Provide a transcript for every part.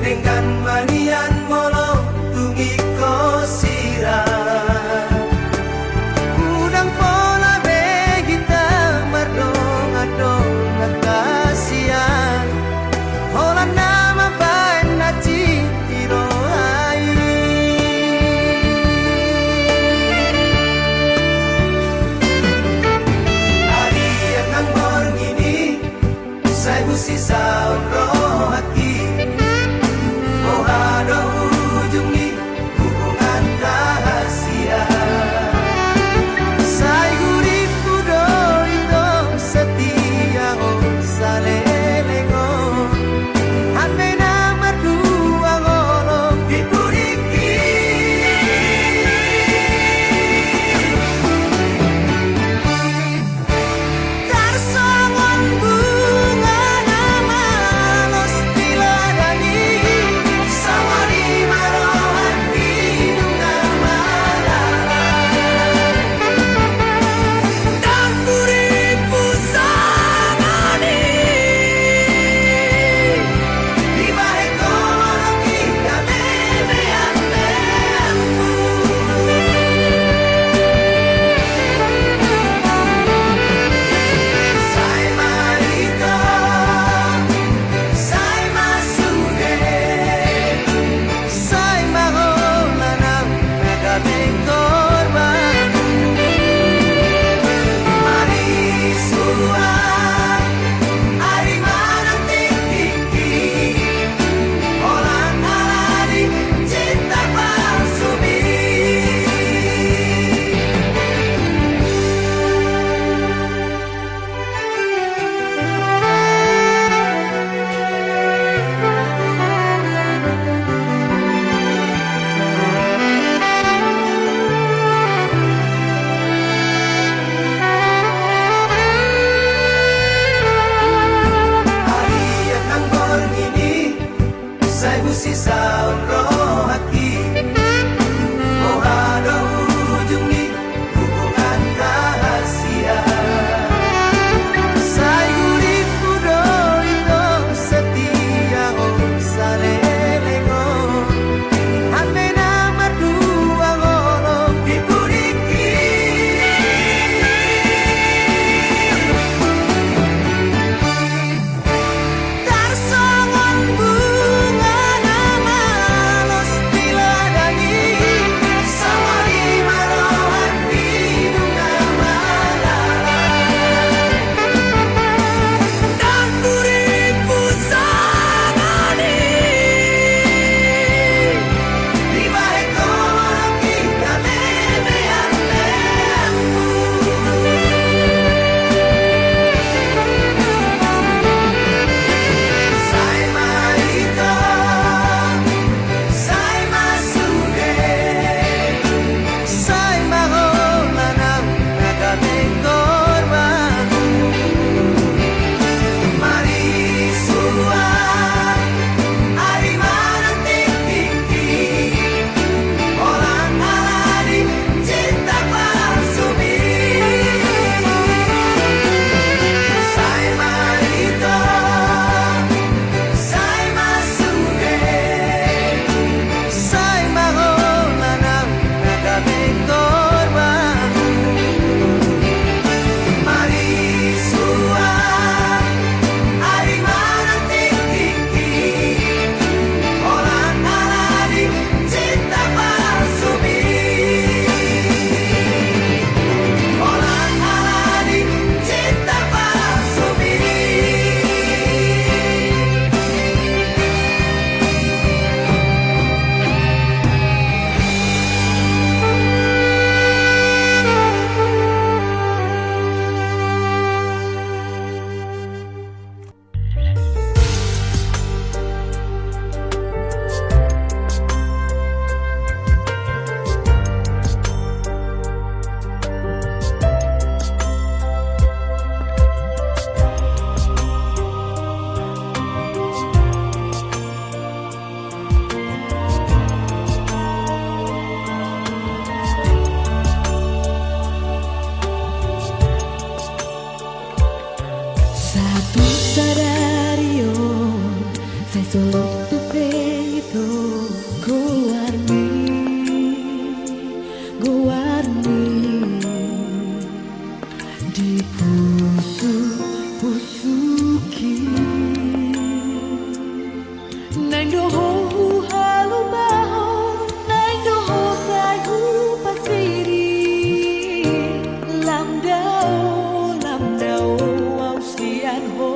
dengan manian molong tungi ko sira udang pola begita mardong adong nakasian hola nama bain na cintiro ai ari yang borng ini saya busi saun rohati ada ujungi hubungan rahasia Sai guriku doito setia salelego Hande nama dua ngolong dipuriki Tarsongon bunga nama los diladani Sisa rohati Oh ada ujungi hubungan rahasia Sai guriku doito setia salelego Hande nama dua ngolong dipuriki Tarsongon bunga Satu sadario, saya solo tu Nang doho hu halu baho, nang doho sai hu pasiri. Lam dao au sian ho,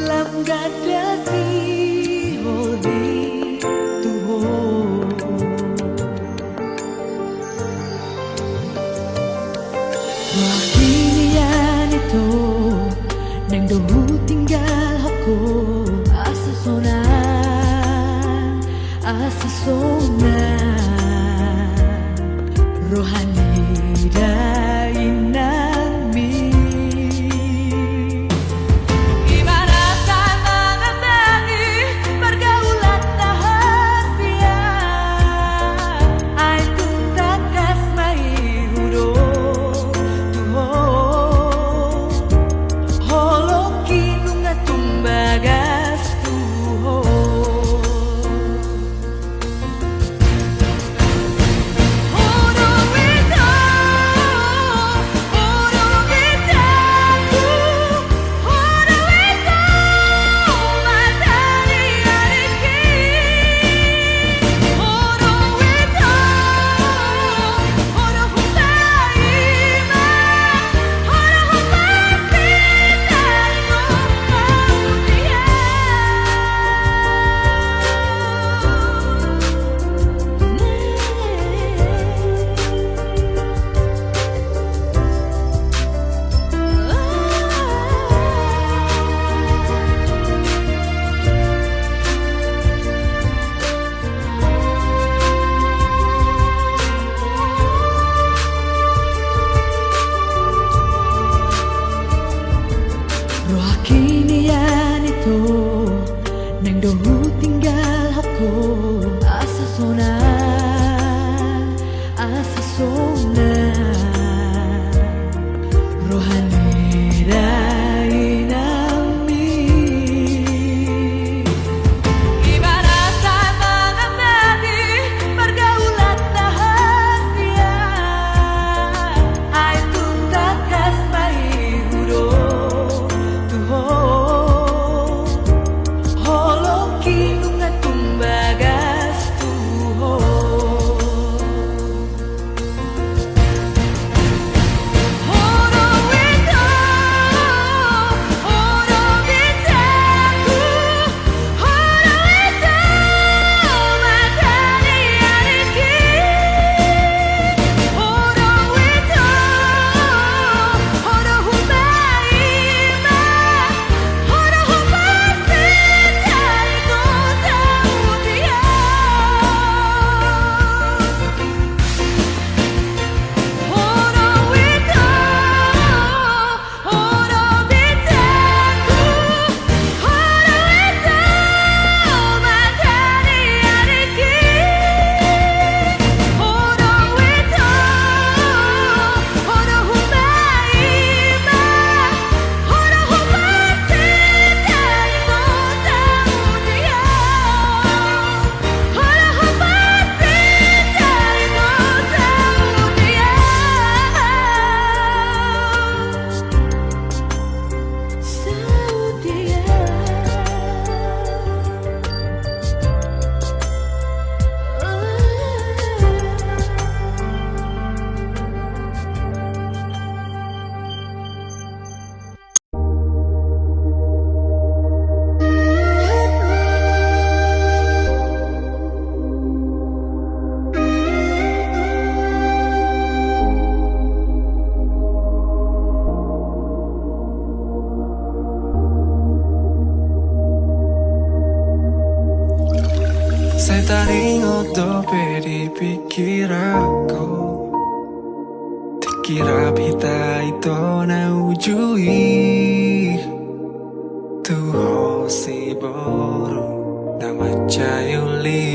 lam gada si ho di tu ho. Wakilian itu nang dohu tinggal aku asa sona rohani dainami. Ibaratkan mengenali pergaulan rahasia, ai tuntas kasmai hudo tuho holoki nunga tumbagas tuho. Kinian itu nang dohu tinggal aku asa sona rohani dainami. Ibaratkan mengenali pergaulan rahasia, ai tuntas kasmai hudo tuho holoki nunga tumbagas tuho. Saya taringo dope di pikir aku, dikira pita itu na ujui tuho si boru nama cayuli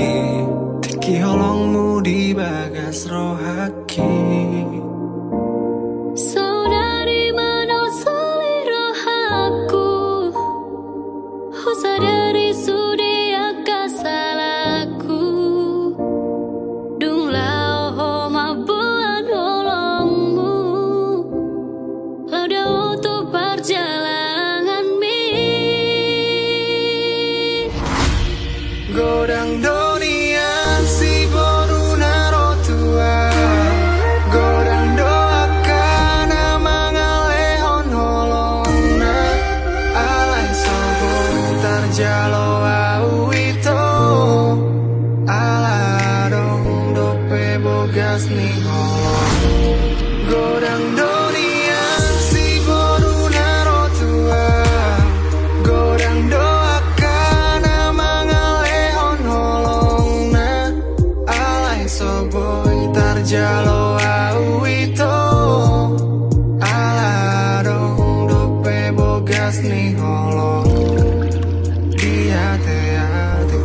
tiki holongmu di bagas rohaki. Saudari mana soli rohaku, oh sadari sudi akasalku, dung lao ho mabuan holongmu, lauda untuk perjalanan mi. Godang dunia si boru naro tua, godang doakan mangalehon holona, alai sobo tarjalo awito, aladong dope bogas ni holon. Godang dunia si boru naro tua, godang doakan mangalehon holongna, alai soboy tarjalo awito, aladong dope bogas ni holong, dia teateki.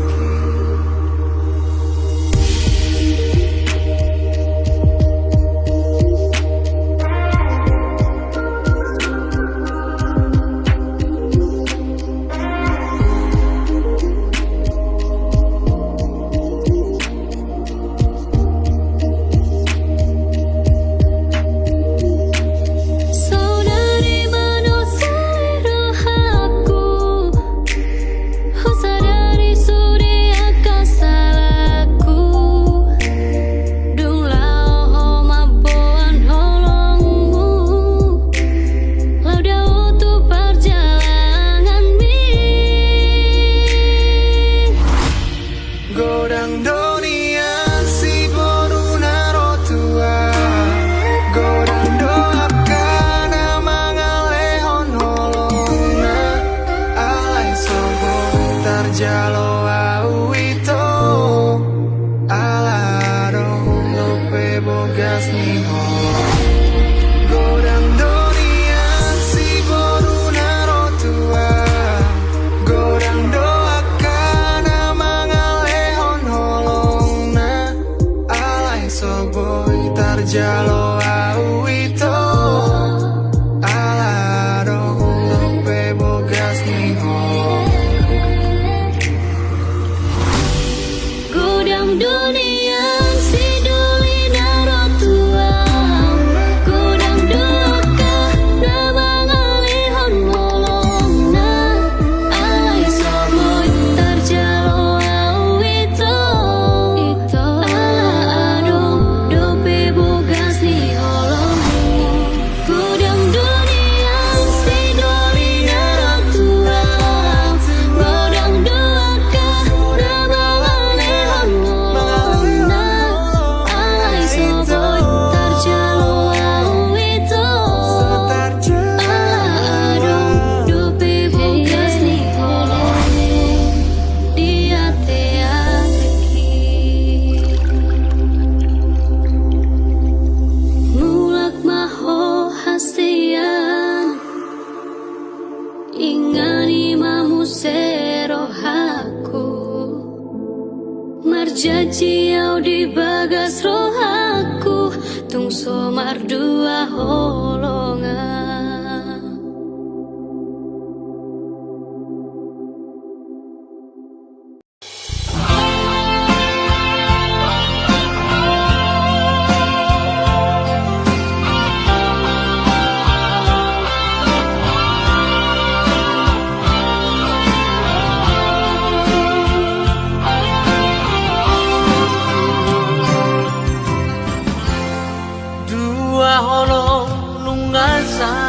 Saudari manusia rohaku, sadari surya kasalaku, dung lao maboan holongmu, lau dautu perjalanan mi. Godang dunia si boru naro tua, godang doakan mangalehon holongna, alai sobo tarjalo awito, aladong dope bogas ni holong. Godang dunia si boru naro tua, godang doakan mangalehon holongna, alai soboy tarjalo awito, aladong dope bogas ni holong. Godang dunia si duli naro tua, godang doakan mangalehon holongna, alai soboy tarjalo awito, aladong dope bogas ni holong. Godang dunia si duli naro tua, godang doakan mangalehon holongna, alai soboy tarjalo awito, aladong dope bogas ni holong, dia teateki. Mulak maho hasian, ingani mamu serohaku, marjaji au di bagas rohaku, tung somar dua holongan. Dua holong lunga sa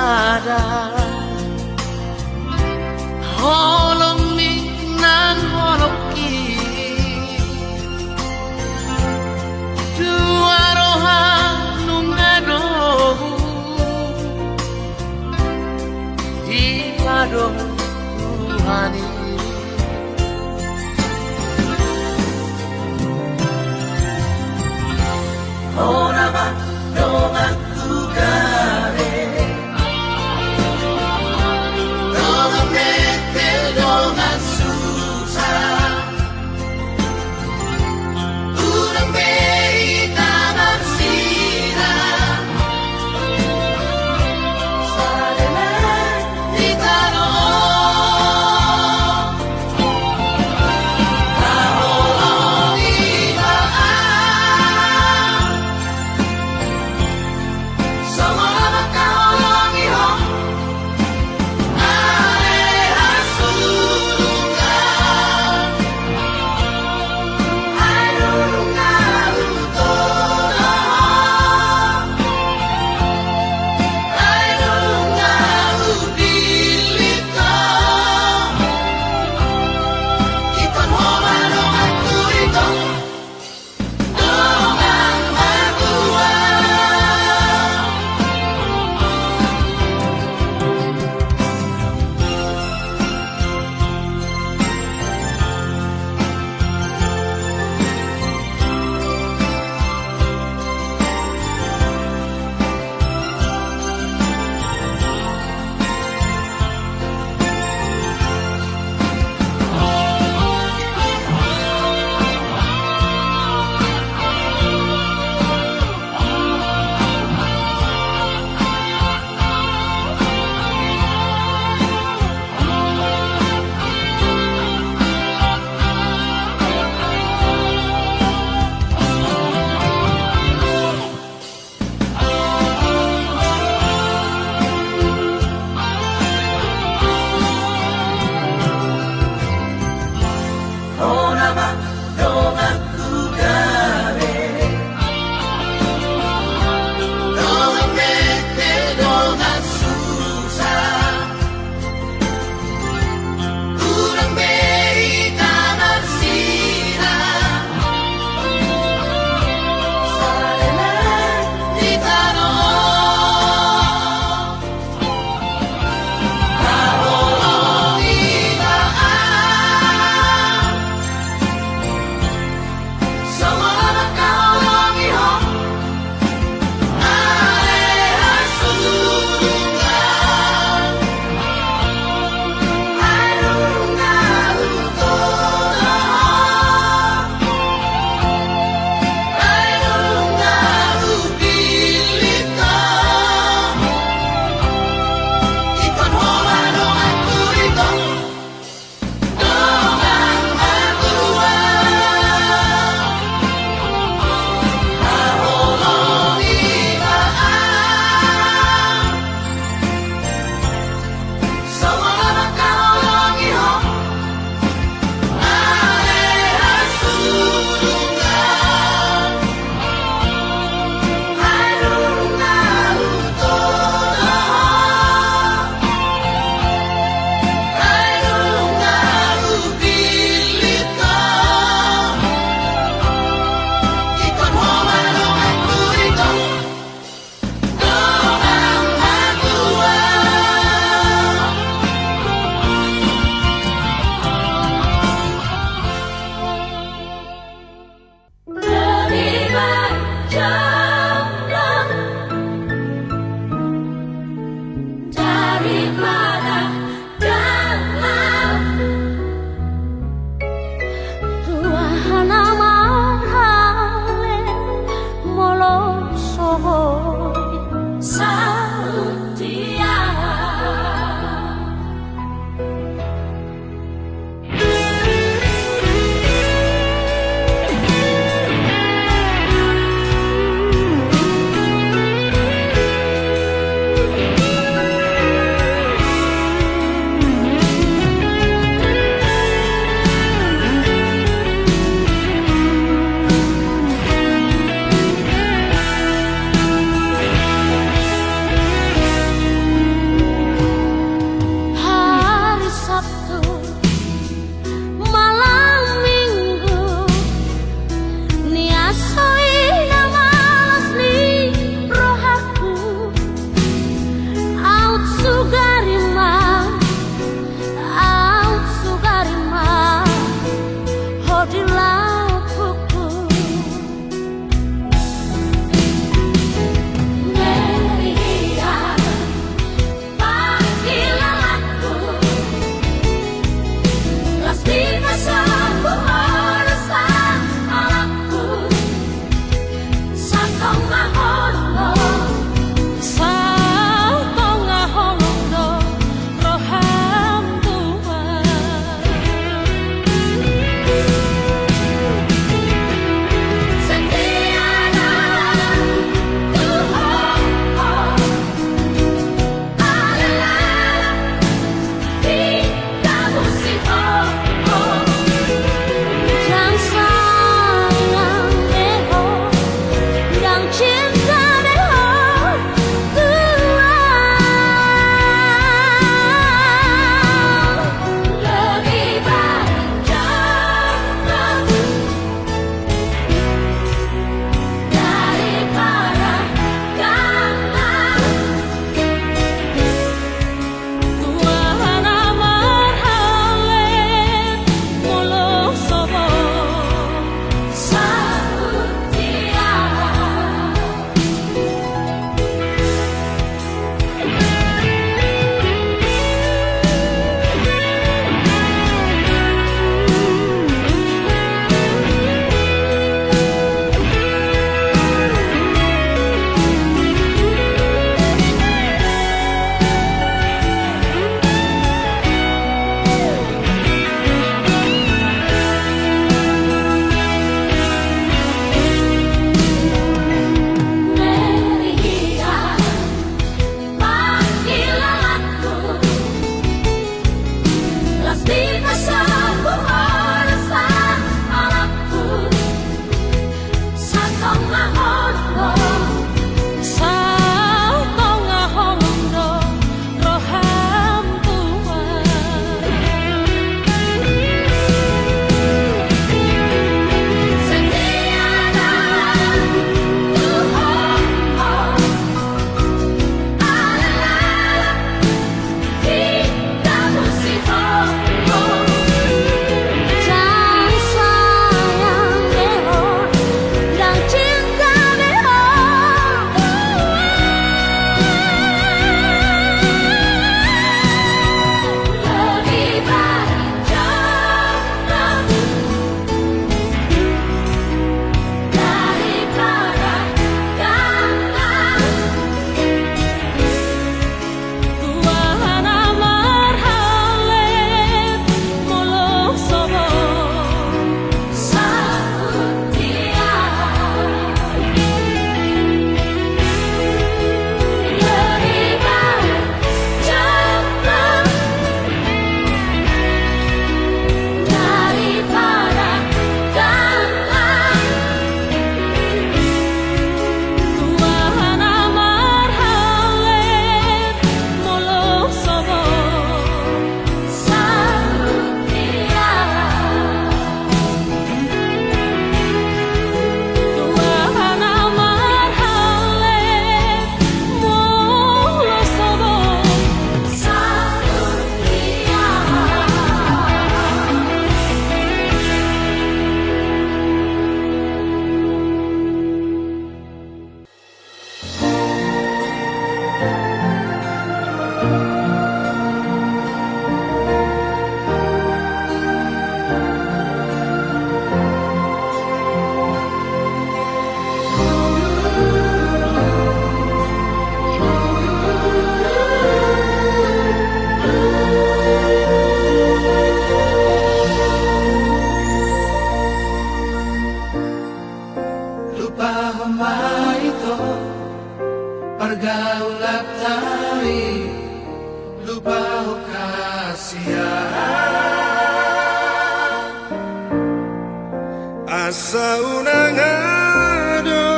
asa unangado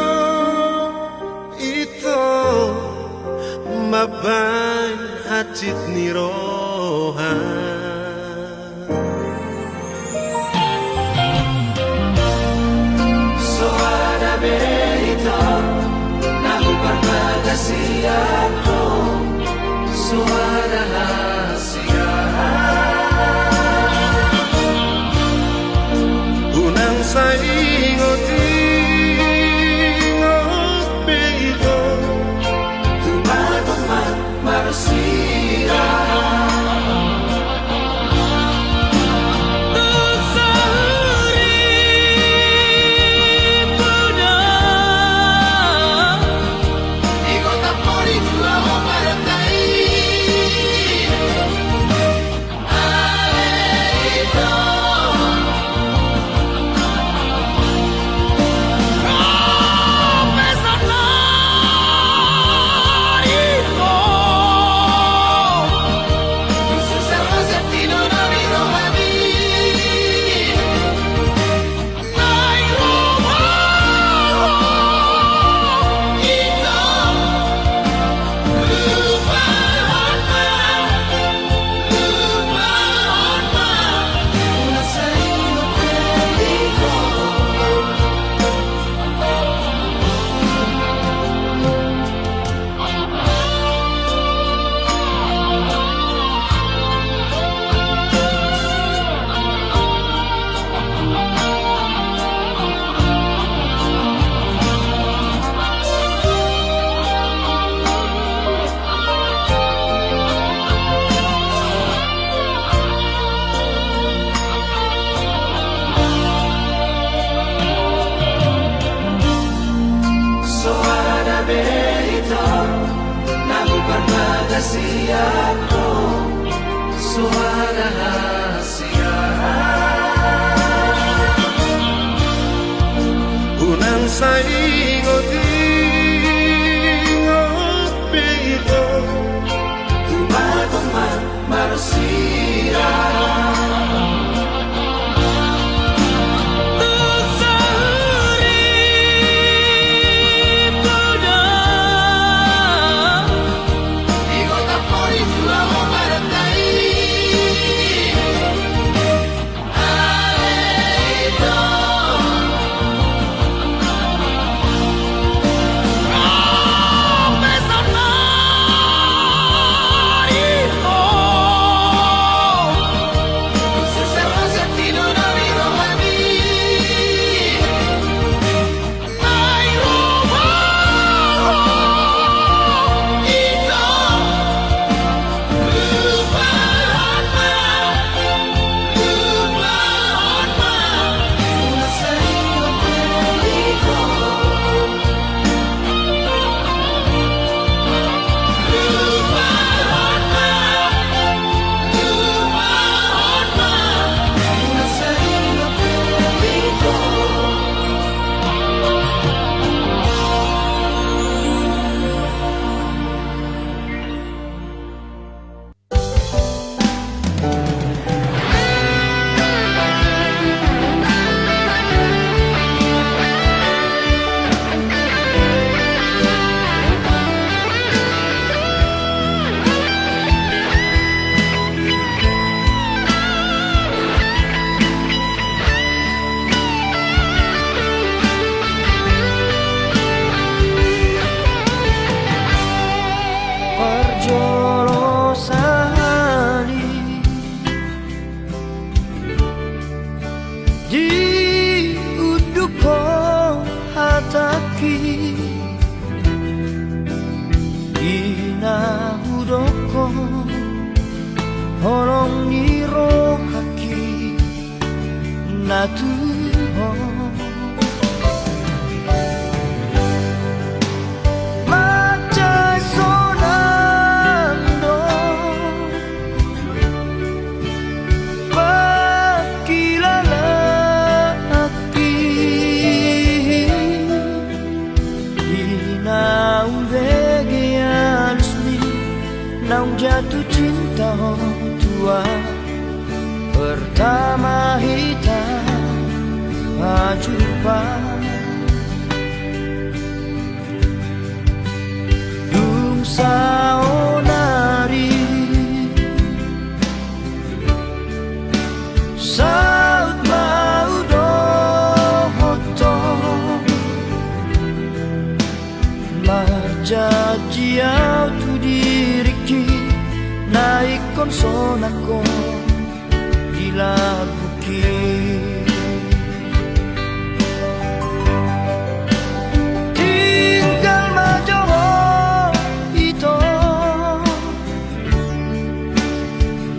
ito mabay hacit ni rohan suara berito naku permagasiato suara hasia unang sa ingot-ingot beito tumatungman marusira Siato suara hasia unang sa ingot-ingot beito tumatungman marusira jatuh cinta tua pertama hitam harapan. Dung sao nari saut mau dohoto majajiau tu diriki naik konsonako dilaguki. Tinggal majoho ito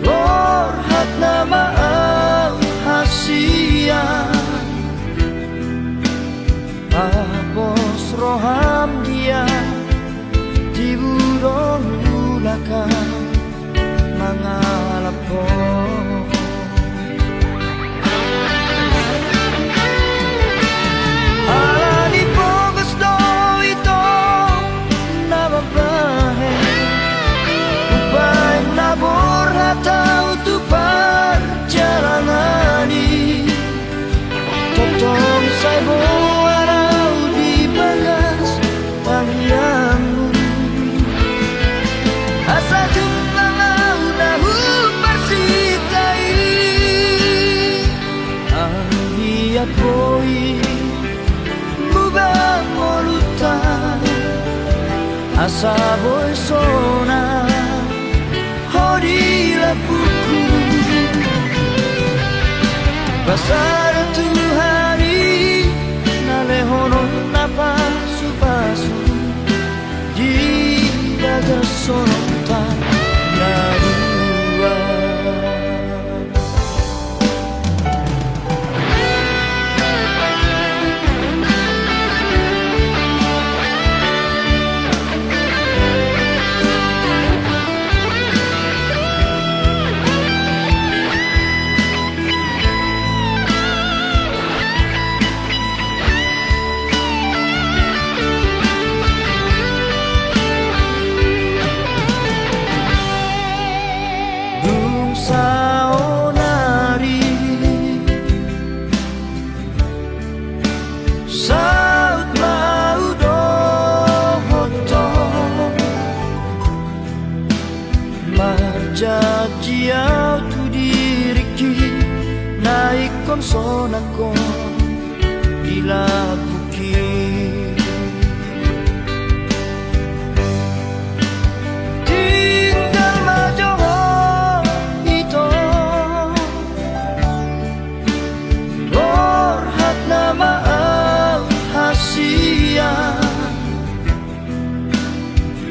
Lorhat na maal hasia Tapos roham dia di burong ulakan mangalap ko. Alani po gusto ito na babae upay naborha tao tu perjalangani totong saibo araw di bagas pangyanmu asa jumlah dahu persikai ang hiat boy mubang molutan asa boy sona hodi lapuku pasar tu hari nalehonon napasu-pasu di bagas sonota narua. Sao nari saut mau dohoto majajiau tu diriki naik konsonako dilaguki. Tinggal majoho ito Lorhat na maal hasia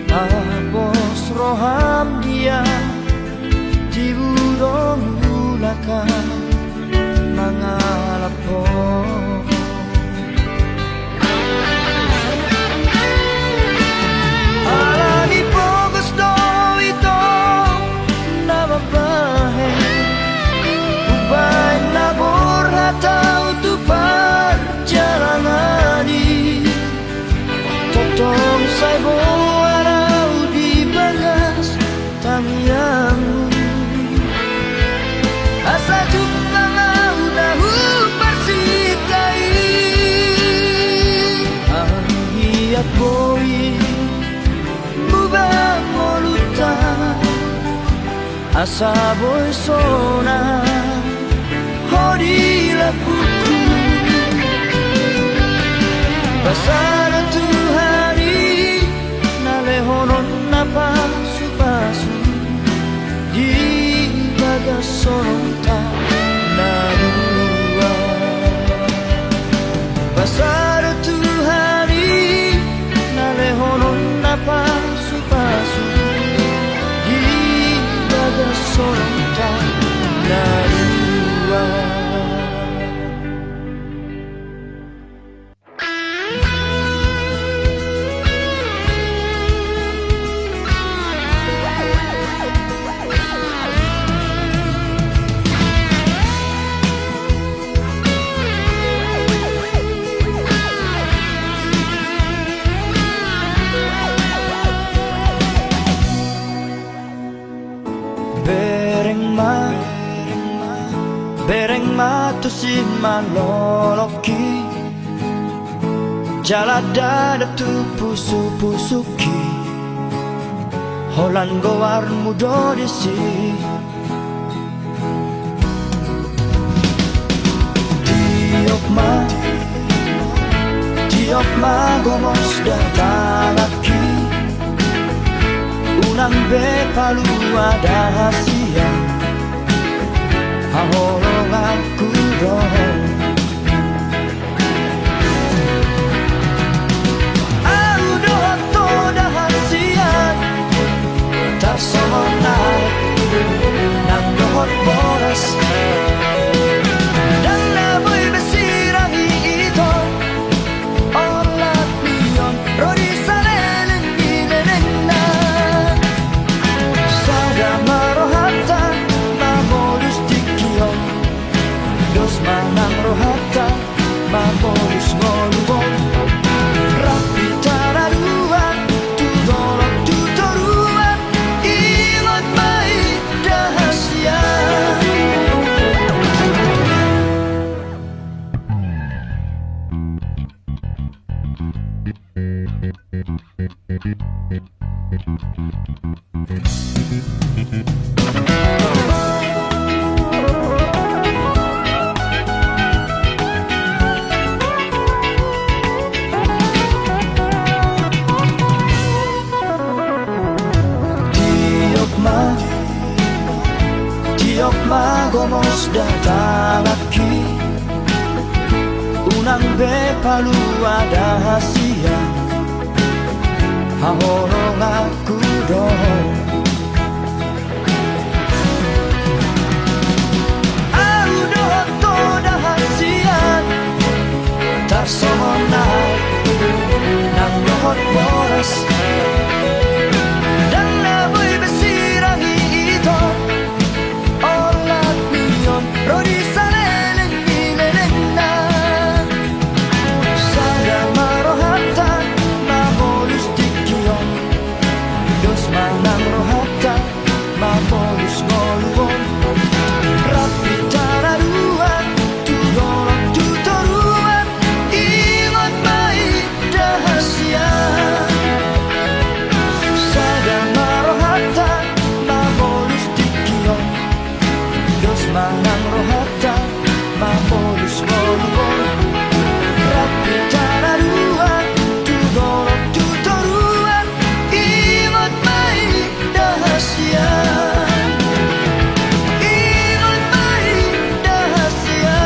Tapos roham dia di burong ulakan mangalap ko. Alani po gusto ito na babae upay naborha tao tu perjalangani totong saibo araw di bagas tangyanmu asa jumlah dahu persikai ang hiat boy mubang molutan asa boy sona hodi lapuku pasar tu hari nalehonon napasu-pasu di bagas sonota narua. Pasar tu hari nalehonon napasu-pasu di bagas sonota narua. Bereng ma tu si maloloki Jala dadap tu pusu-pusuki Holan gowar mudo disi Tiok ma gomos datalaki Unang be palu ada hasia Hahorong aku dong Sonai nang dohot boras dan naboy besirang ito olat niyon rodi salelen inenena sada marohata mamolus dikiyon dos manang rohata mamolus ngolubon rapi tararuan tudolok tutoruan ingat baik rahasia Tiok ma gomos datalaki Unang be palu ada hasia Hahorong aku dong Au dohot toda hasian Tarsonai nang dohot boras dan naboy besirang ito olat niyon rodi salelen inenena sada marohata mamolus dikiyon dos manang rohata mamolus ngoluon rapi tararuan tudolok tutoruan ingat baik rahasia sada marohata mamolus dikiyon dos manang rohata mamolus ngolubon rapi tararuan tudolok tutoruan ingat baik rahasia ingat baik rahasia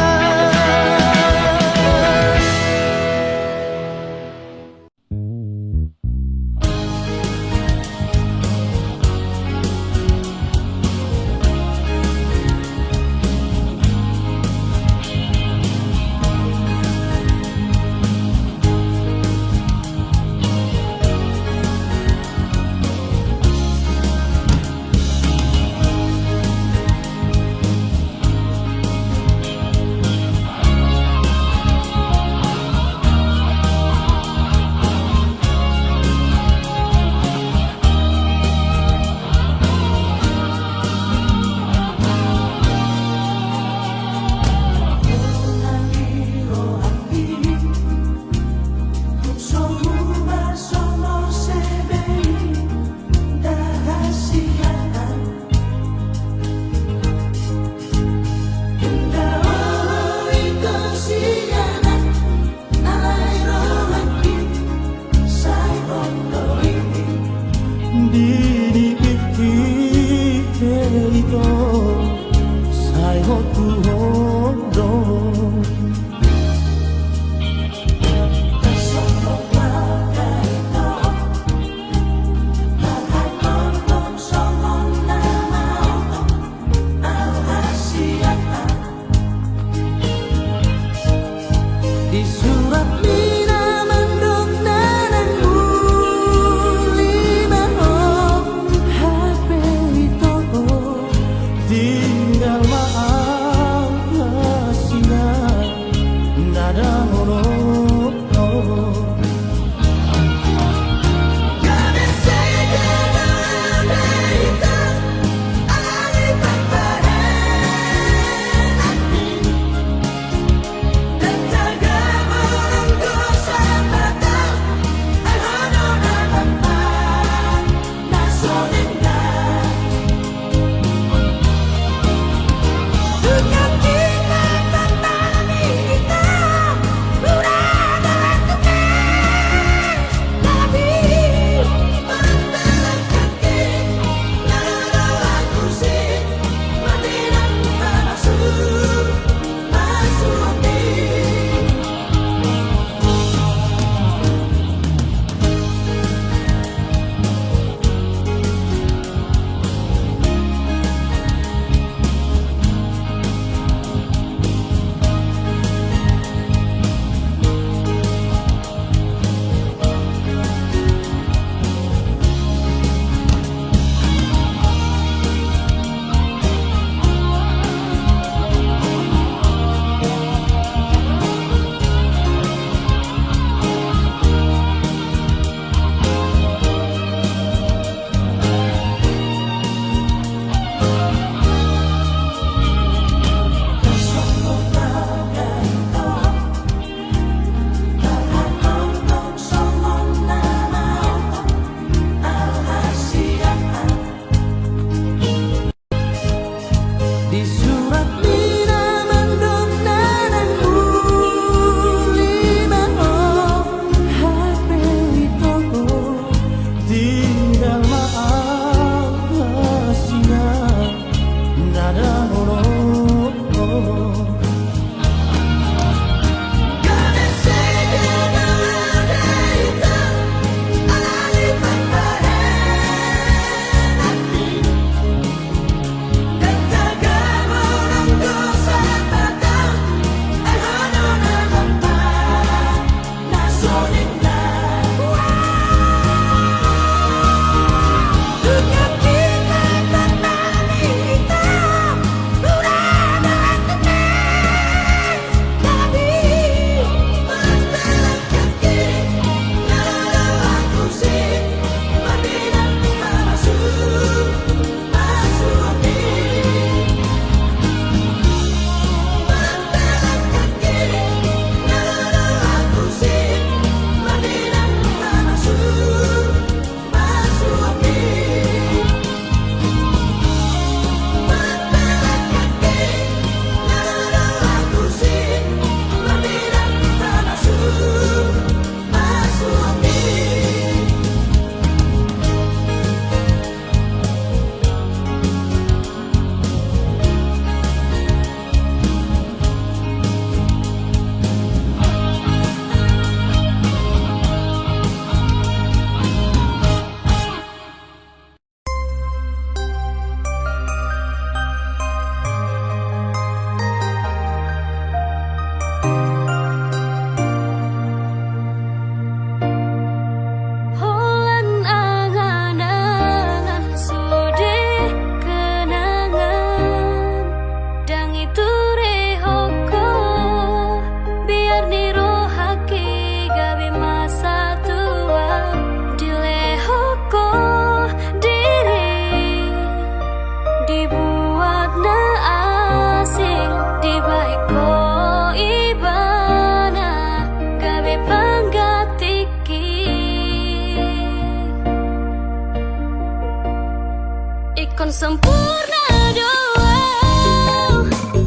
sempurna doa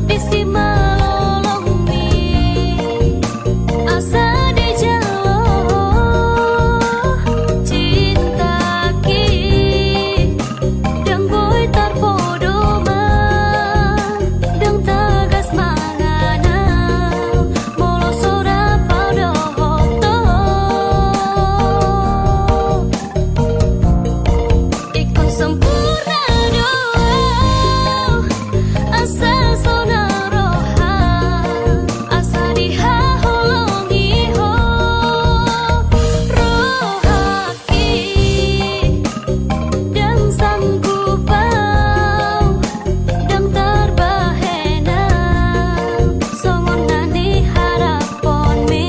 bisi malolongmi asa di jalo cinta ki dang boy tarpodoma dang tagas mangana molo sora paudo hoto ikon sempurna asa sonaroha asa dihaholongi ho rohaki dan sanggupau dan terbahena songonani harapon mi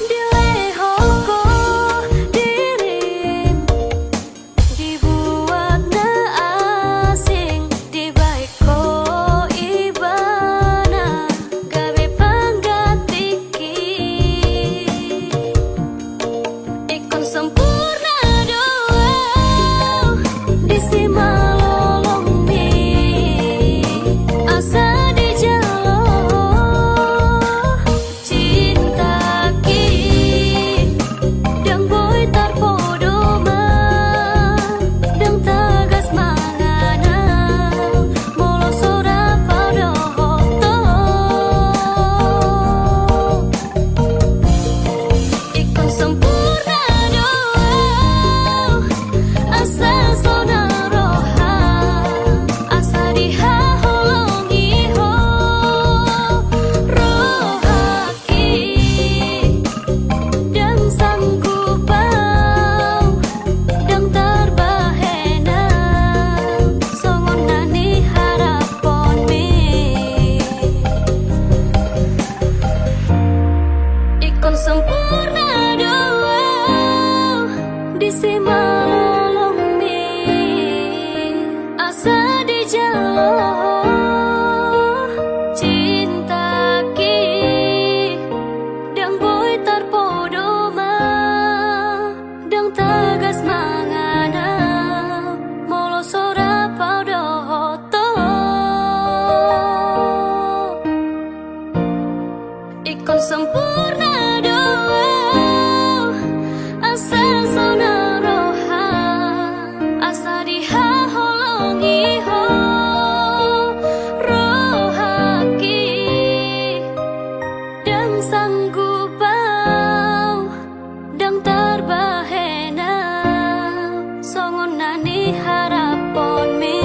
Dilehoko dirim dibuat na asing dibaiko ibana gawe panggatiki ikon sempurna doa disi malolongmi asa di jalo cinta ki dang boy tarpodoma dang tagas mangana molo sora paudo hoto ikon sempurna doa asa sonaroha asa dihaholongi ho rohaki dan sanggupau dan terbahena songonani harapon mi ikon sempurna doa disi malolongmi asa di jalo cinta ki dang boy tarpodoma dang tagas mangana molo sora paudo hoto ikon sempurna doa asa sonaroha asa dihaholongi ho rohaki dan sanggupau dan terbahena songonani harapon mi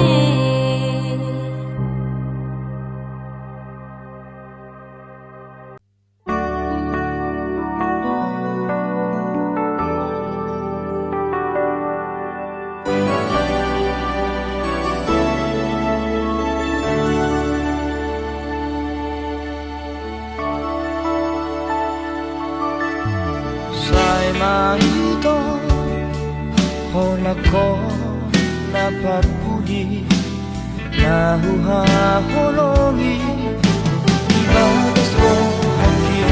Sai maito holako napapudi nahuhaholongi ibadas rohaki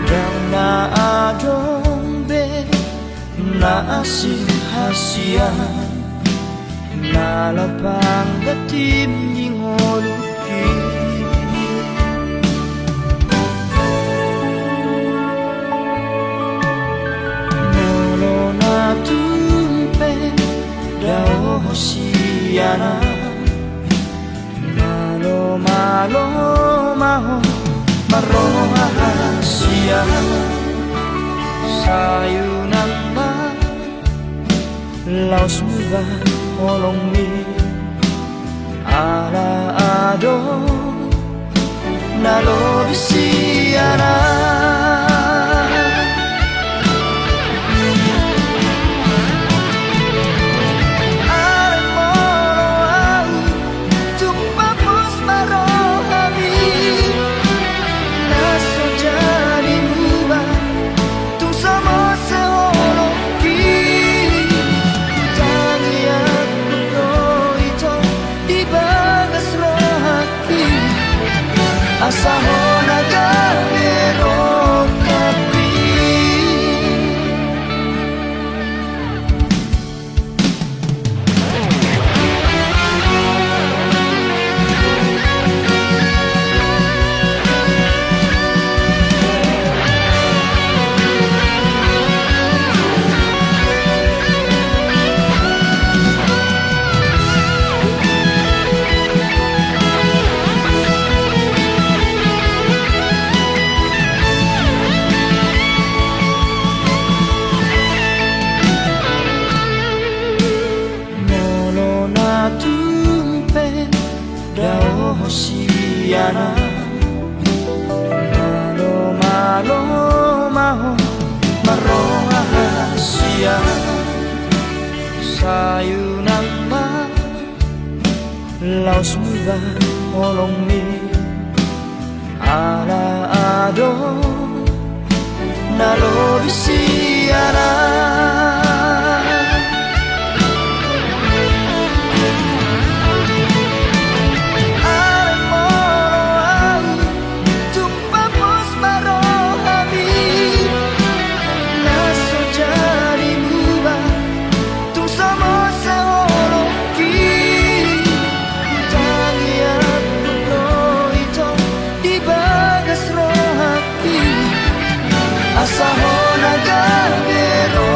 dan naadombe naasih hasian nalapang datim ningoluki tumpe dao hosiana malo malo maho maroha hasia sayunan ma laos muba holong mi ala ado nalo bisiana Naso jadi mubah tung sama seho asa ho nagamero kapi Hosiana Malo malo maho Maroha hasia Sayunang ma Laos muda olong mi Ala ado Nalo bisiana asa ho nagamero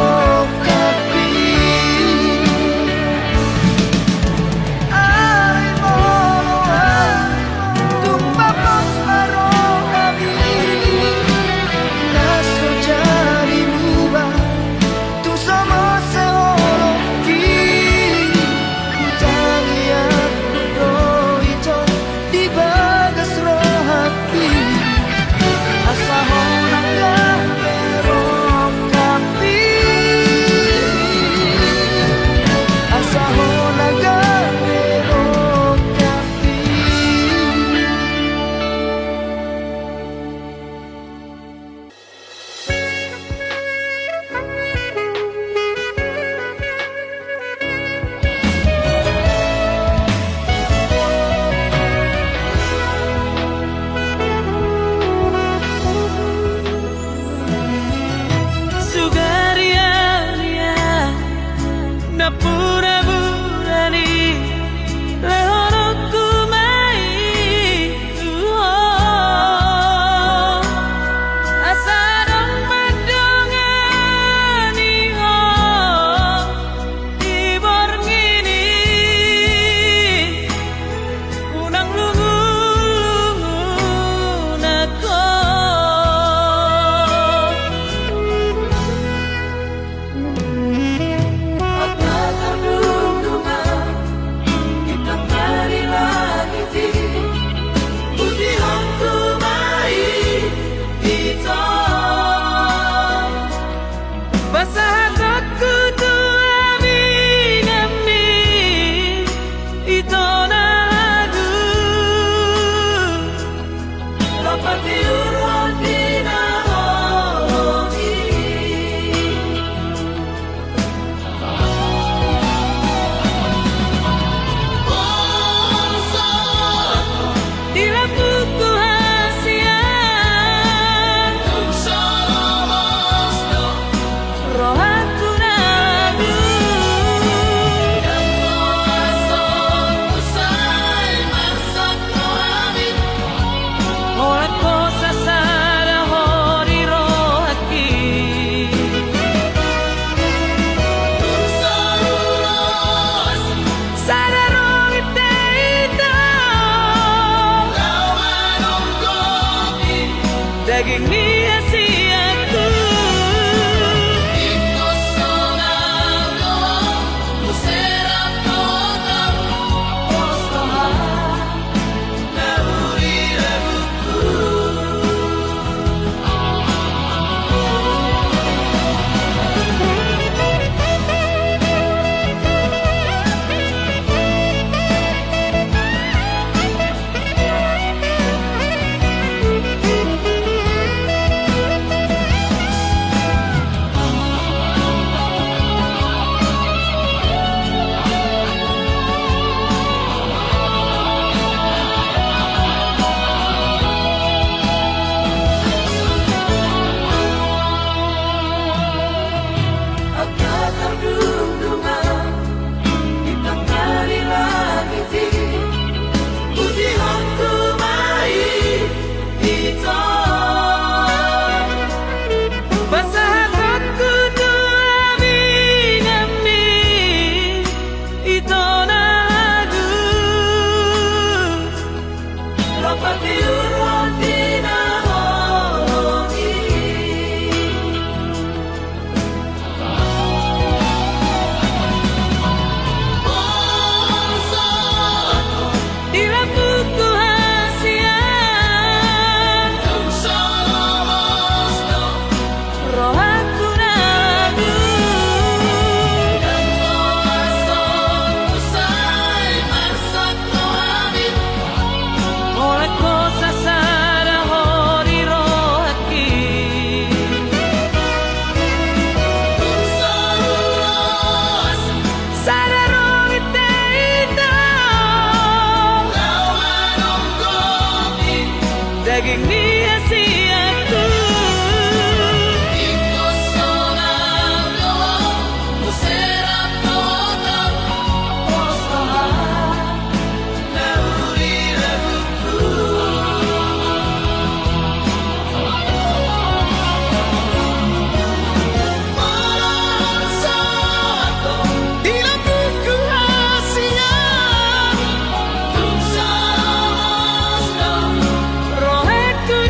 naging sia-siaku. Rohku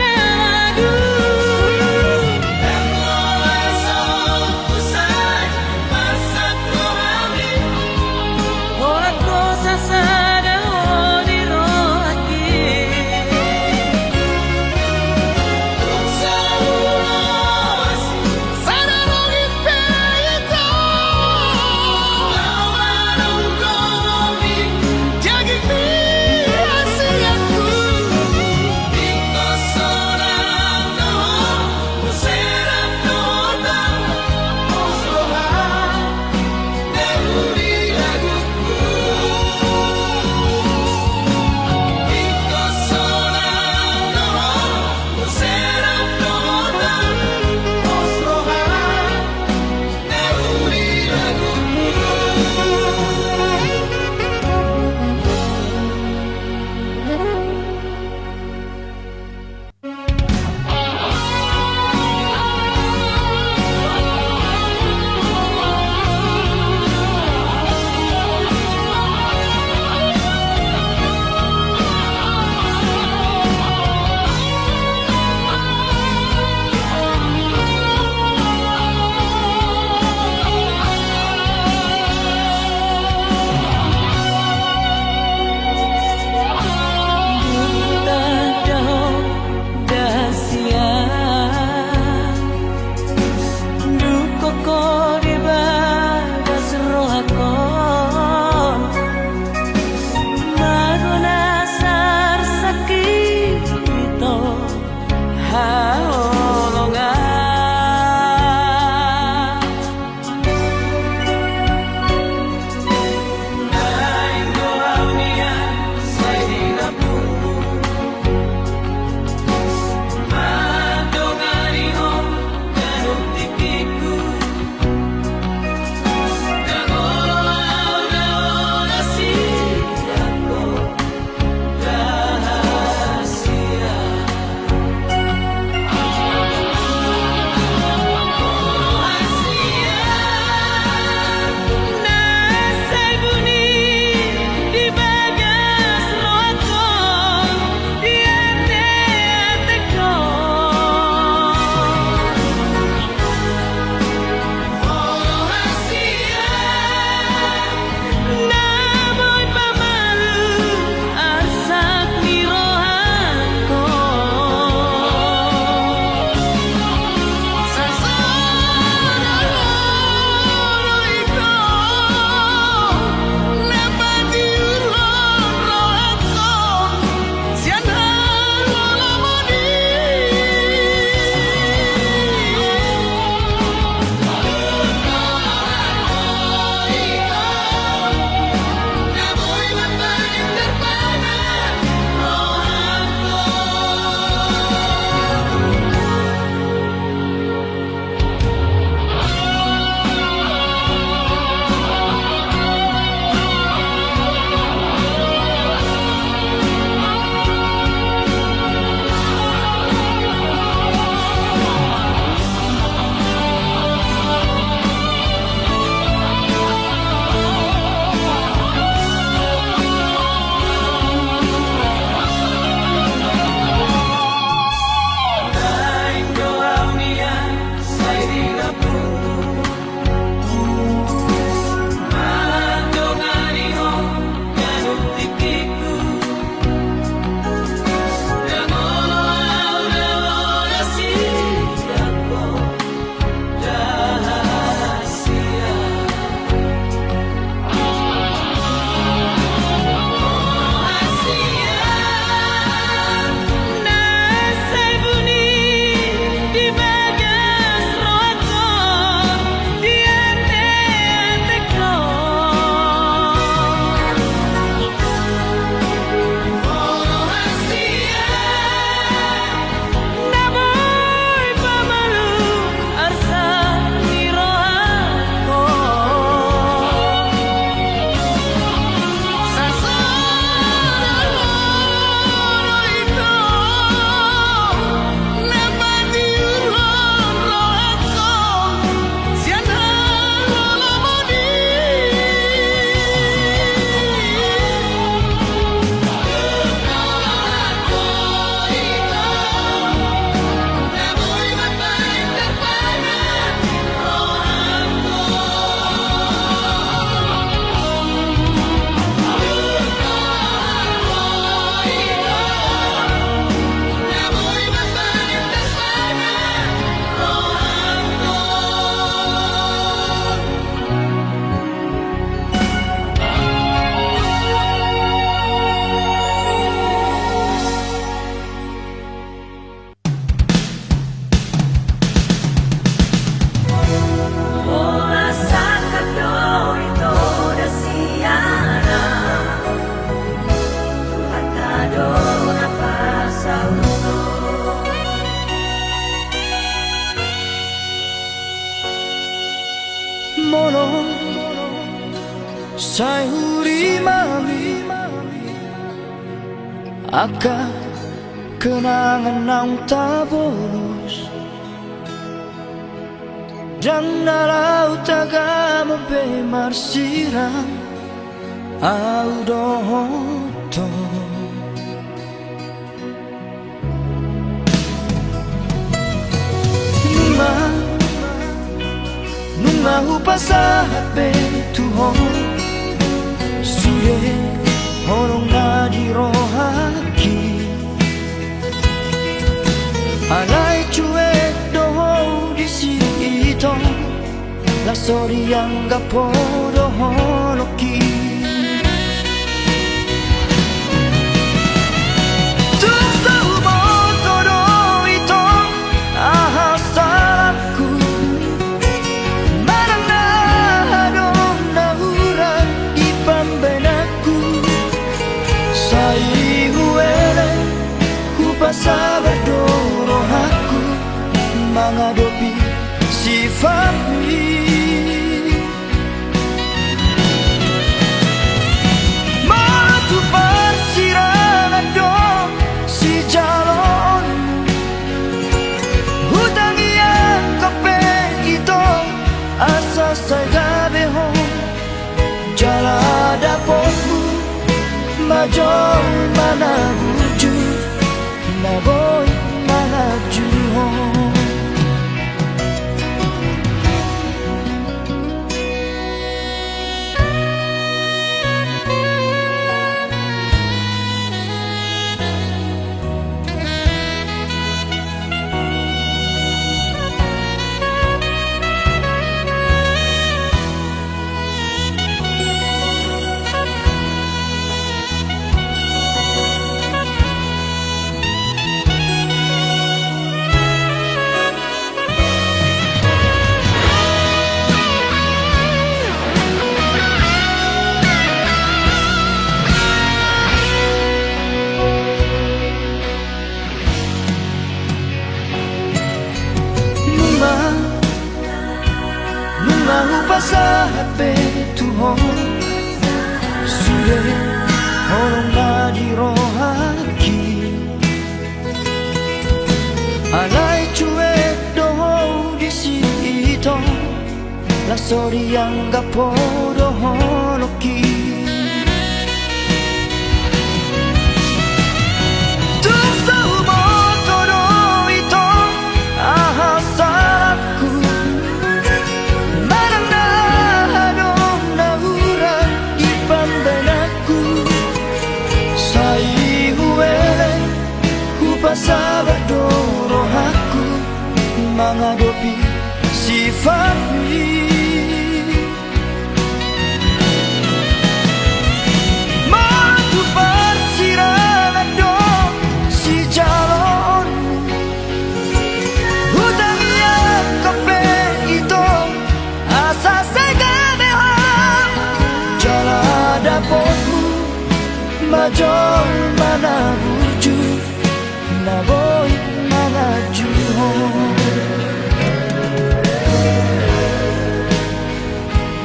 Sayuri mami Aka kenangan nang tabolos Dan nalau taga mabe marsirang Au dohoto Nunga upasa hape tuhon Suye horong na di rohaki Alay cuek doho di sito La sori yang gapo doho loki Tung tahu moto do ito Ahal salapku Marang na hadong nahuran Ipambenaku Sai huele Hupasabat dorohaku Mangadopi si Fahmi Matu persirangan dong si jalon Hutang yang kape itu Asa saya gabeho Jala dapotmu Majol mana wujud Naboy mana juho Sa hape tuhon Suye horong na di rohaki Alay cuek doho di sito La sori yang gapo doho loki Tung tahu moto do ito Ahal salapku Sabar dorohaku Mangadopi si Fahmi Matu persirangan dong si jalon Hutang yang kape itu Asa segabeho Jala dapotmu Majol mana wujud Naboy mana juho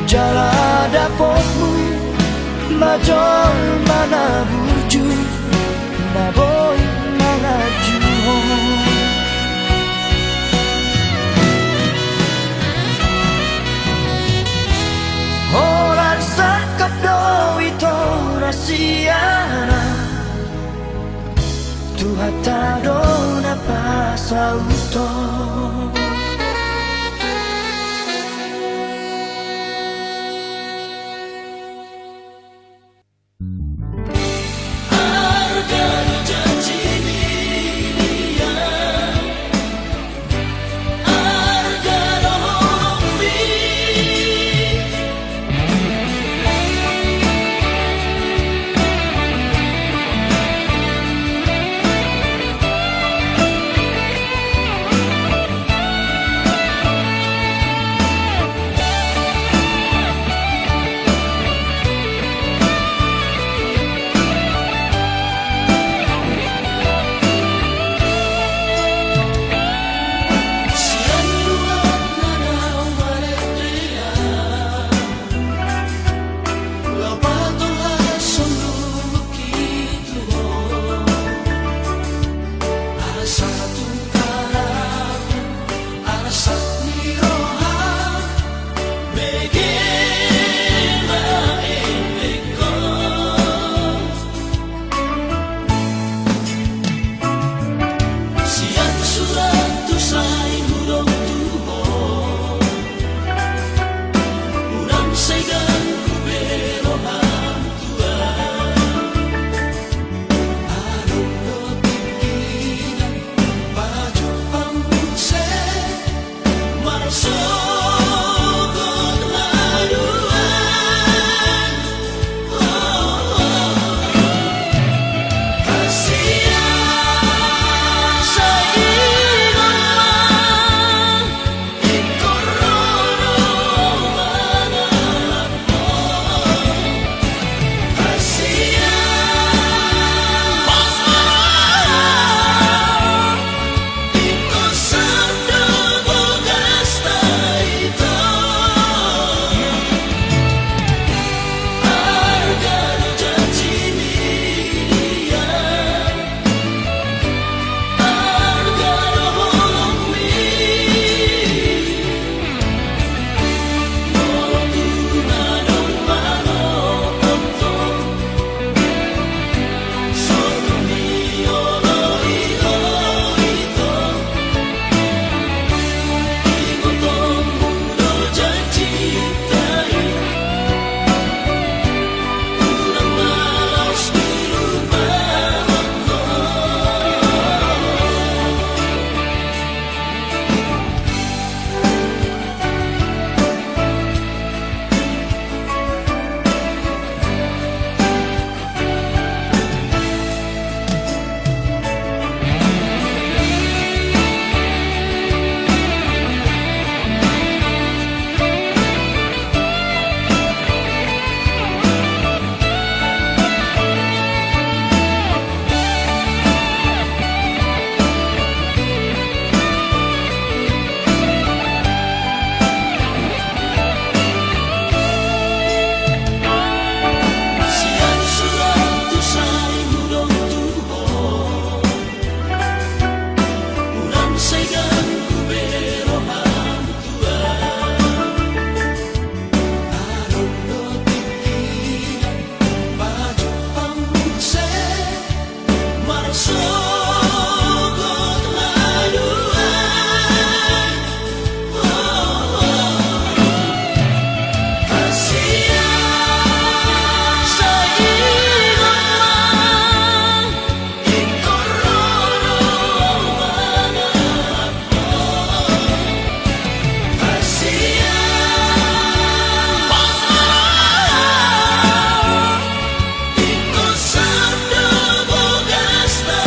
Jala dapotmu Majol mana wujud Naboy mana juho Horan sakap do ito rasiana Tuhatado na pasauto sokot haduan Asia Saiman Ikorono manapo Asia Iko sabdo bogasta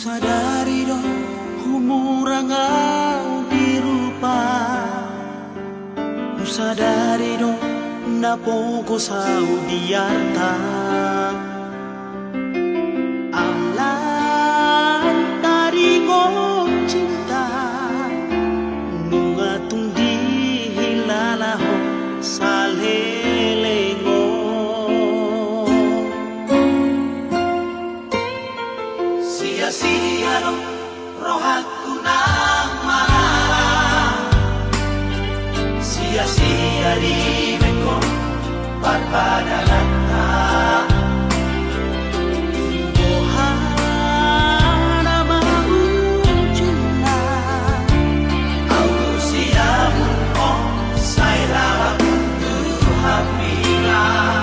Sadari do humurangan dirupa, sadari do napogo sa diarta. Alam dari ko cinta nunga tung dihilalaho sa lelengo. Sia-sia do rohaku nang marah, sia-sia di beko parpadanata. Bohana mau cinta, aku siamu oh saya tu hapila.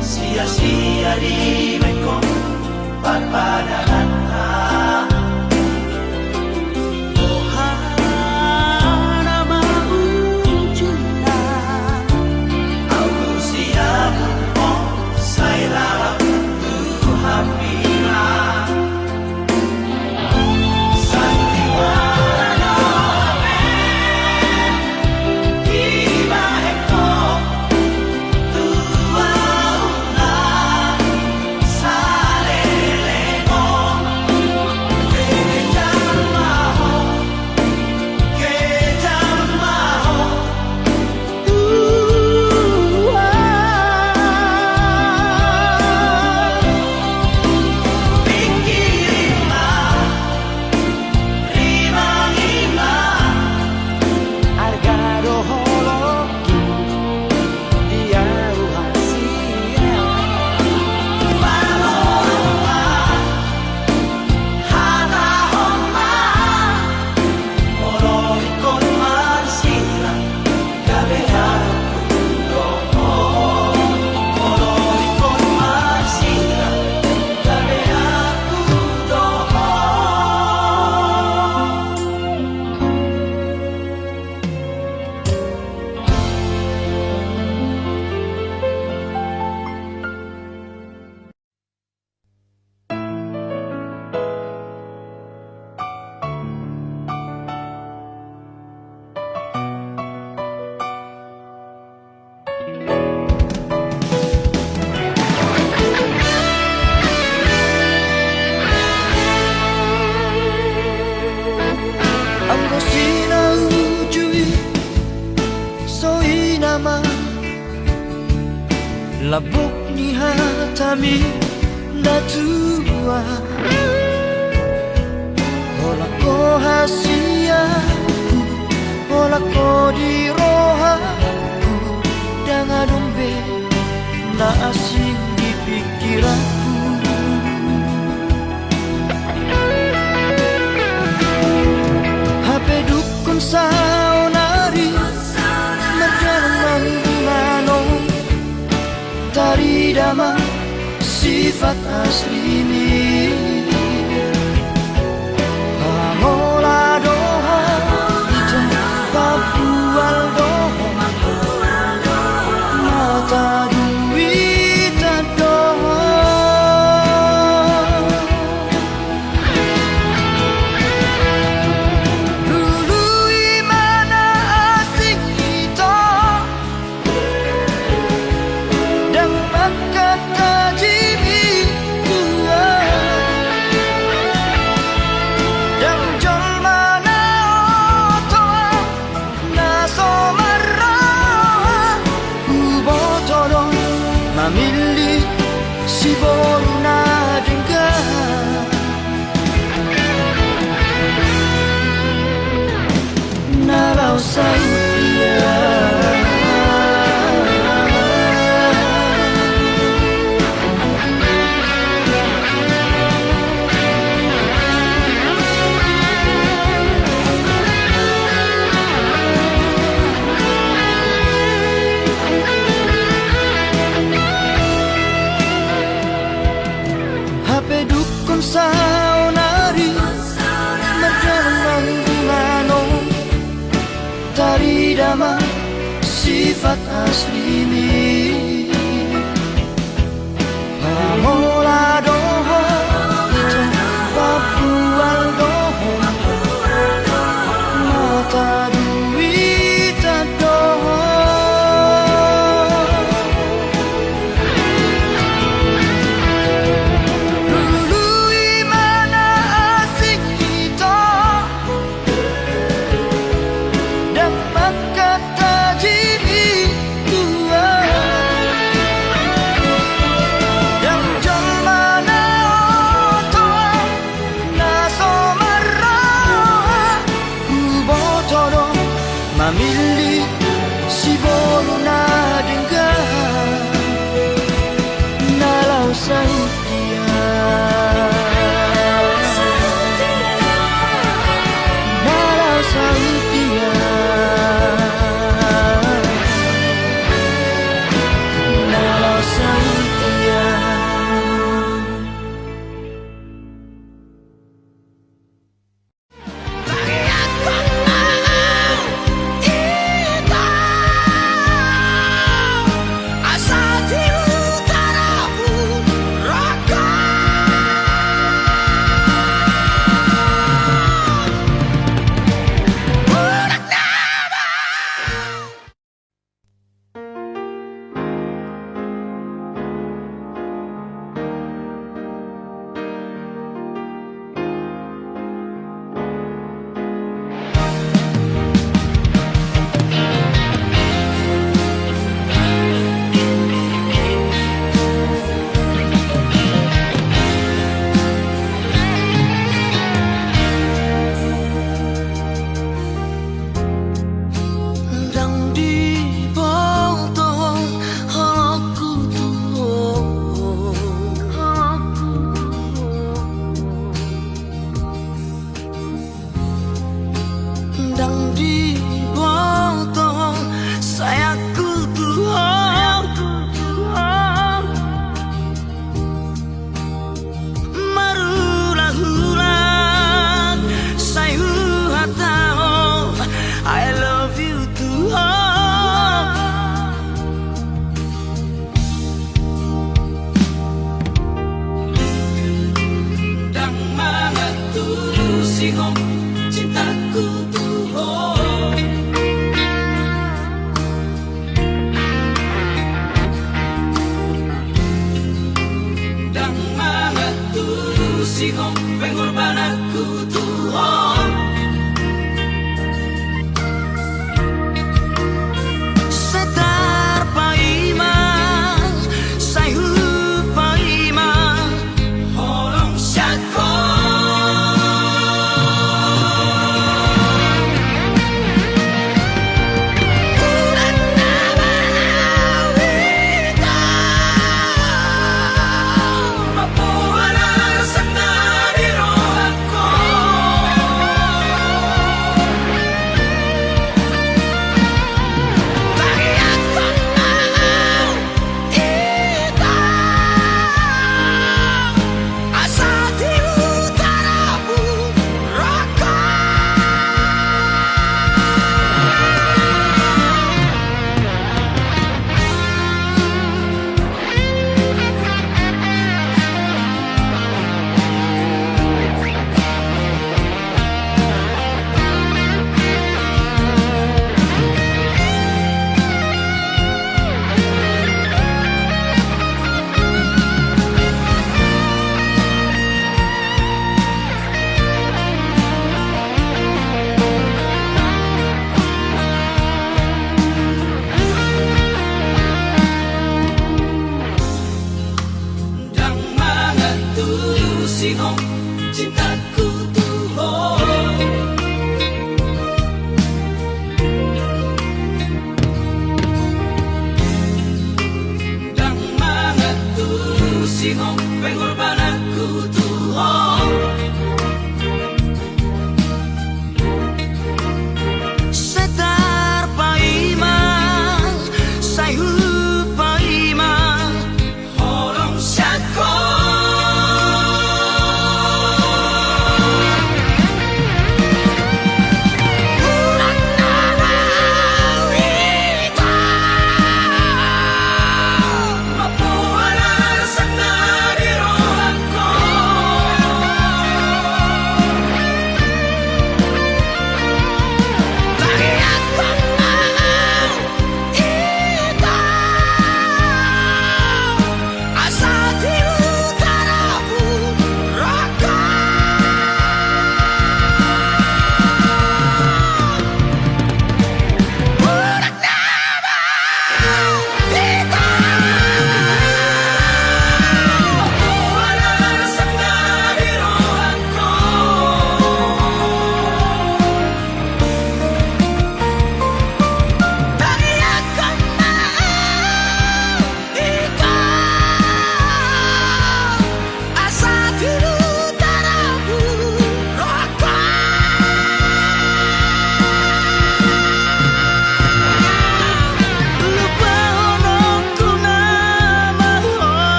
Sia-sia di beko parpadanata. Bohana mau cinta, aku siamu oh saya tu hapila. Sandiwara tiba heko labok ni hatami datua. Ola ko hasiaku, ola ko di rohaku, dengan dombe na asing di pikiranku. Hape dukun saunari merjalan mano tari dama sifat aslinya. Pamola doha itu papual doha mata duit doha. Dulu imana asik kita dan makan tajimi tua dan jol mana otoa naso marah ubotodon mamili si boruna dengar nalau saya. HP dukun saunari merjalan dimano tari dama sifat asli pamola doho itu papual doho mata duit doho. Dulu imana asik kita dan makan tajimi tua dan jol mana otoa naso marah ubotodon mamili si boruna dengar nalau sautia. Nalau sautia. Nalau sautia. Dang di botol halaku tuh dang di botol sayaku tuh marulah hulan sayu hatao I love you too. Dan mana tuh si hong cintaku tuh. Dan mana tuh si hong pengorban aku tuh. Mapuana sanari sihong pengorbananku